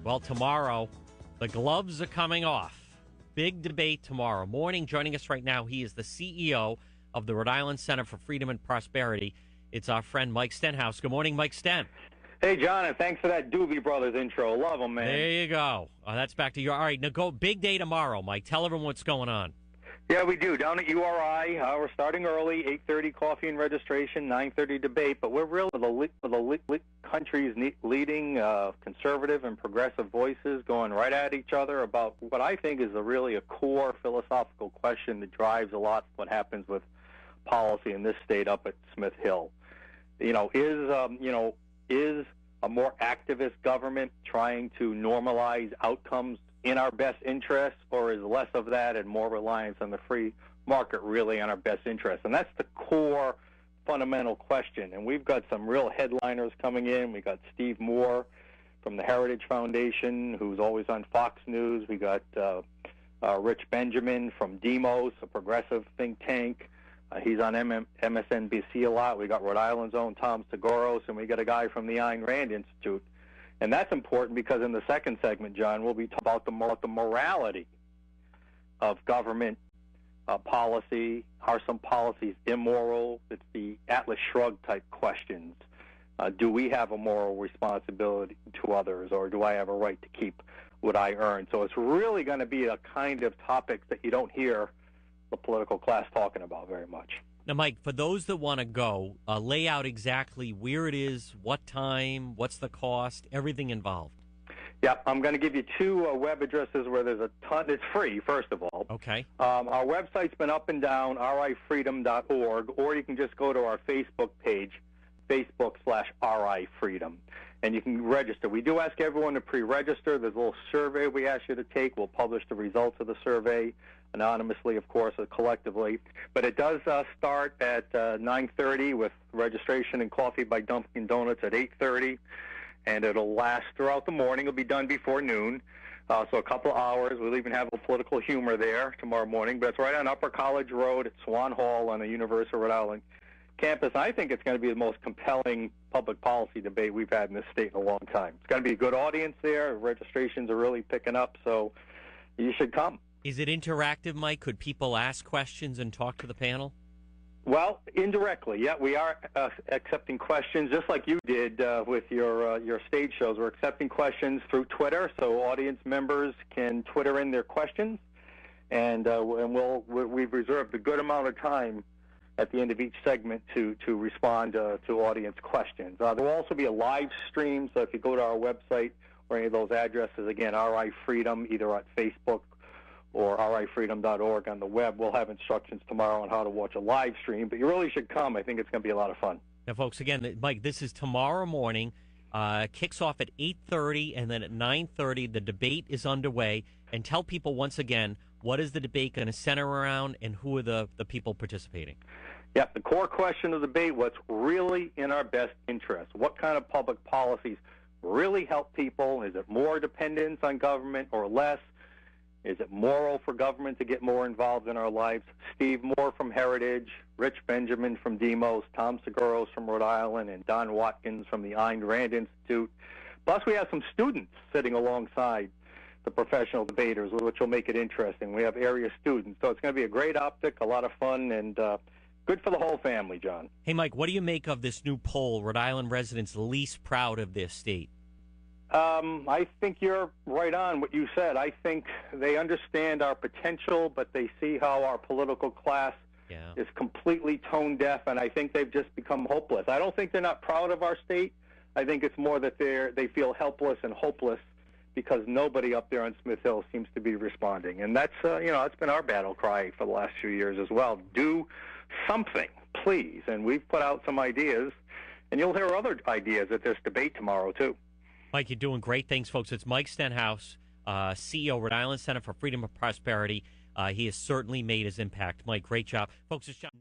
Well, tomorrow, the gloves are coming off. Big debate tomorrow morning. Joining us right now, he is the CEO of the Rhode Island Center for Freedom and Prosperity. It's our friend Mike Stenhouse. Good morning, Mike Sten. Hey, John, and thanks for that Doobie Brothers intro. Love them, man. There you go. That's back to you. All right, now go. Big day tomorrow, Mike. Tell everyone what's going on. Yeah, we do. Down at URI, we're starting early, 8:30 coffee and registration, 9:30 debate. But we're really the country's leading conservative and progressive voices going right at each other about what I think is a core philosophical question that drives a lot of what happens with policy in this state up at Smith Hill. Is a more activist government trying to normalize outcomes in our best interest, or is less of that and more reliance on the free market really in our best interest? And that's the core fundamental question. And we've got some real headliners coming in. We got Steve Moore from the Heritage Foundation, who's always on Fox News. We got Rich Benjamin from Demos, a progressive think tank. He's on MSNBC a lot. We got Rhode Island's own Tom Sgouros, and we got a guy from the Ayn Rand Institute. And that's important because in the second segment, John, we'll be talking about the morality of government policy. Are some policies immoral? It's the Atlas Shrugged type questions. Do we have a moral responsibility to others, or do I have a right to keep what I earn? So it's really going to be a kind of topic that you don't hear the political class talking about very much. Now, Mike, for those that want to go, lay out exactly where it is, what time, what's the cost, everything involved. Yeah, I'm going to give you two web addresses where there's a ton. It's free, first of all. Okay. Our website's been up and down, rifreedom.org, or you can just go to our Facebook page, Facebook/RIFreedom, and you can register. We do ask everyone to pre-register. There's a little survey we ask you to take. We'll publish the results of the survey anonymously, of course, or collectively. But it does start at 9:30 with registration and coffee by Dunkin' Donuts at 8:30, and it'll last throughout the morning. It'll be done before noon, so a couple of hours. We'll even have a political humor there tomorrow morning. But it's right on Upper College Road at Swan Hall on the University of Rhode Island campus. I think it's going to be the most compelling public policy debate we've had in this state in a long time. It's going to be a good audience there. Registrations are really picking up, so you should come. Is it interactive, Mike? Could people ask questions and talk to the panel? Well, indirectly, yeah. We are accepting questions, just like you did with your stage shows. We're accepting questions through Twitter, so audience members can Twitter in their questions, and we've reserved a good amount of time at the end of each segment to respond to audience questions. There will also be a live stream, so if you go to our website or any of those addresses, again, RI Freedom, either at Facebook or rifreedom.org on the web, we'll have instructions tomorrow on how to watch a live stream. But you really should come. I think it's going to be a lot of fun. Now, folks, again, Mike, this is tomorrow morning. Kicks off at 8:30, and then at 9:30, the debate is underway. And tell people once again, what is the debate going to center around, and who are the people participating? Yeah, the core question of the debate, what's really in our best interest? What kind of public policies really help people? Is it more dependence on government or less? Is it moral for government to get more involved in our lives? Steve Moore from Heritage, Rich Benjamin from Demos, Tom Sgouros from Rhode Island, and Don Watkins from the Ayn Rand Institute. Plus, we have some students sitting alongside the professional debaters, which will make it interesting. We have area students. So it's going to be a great optic, a lot of fun, and good for the whole family, John. Hey, Mike, what do you make of this new poll, Rhode Island residents least proud of their state? I think you're right on what you said. I think they understand our potential, but they see how our political class is completely tone deaf, and I think they've just become hopeless. I don't think they're not proud of our state. I think it's more that they feel helpless and hopeless because nobody up there on Smith Hill seems to be responding. And that's that's been our battle cry for the last few years as well. Do something, please. And we've put out some ideas, and you'll hear other ideas at this debate tomorrow, too. Mike, you're doing great. Thanks, folks. It's Mike Stenhouse, CEO, Rhode Island Center for Freedom and Prosperity. He has certainly made his impact. Mike, great job. Folks, it's John.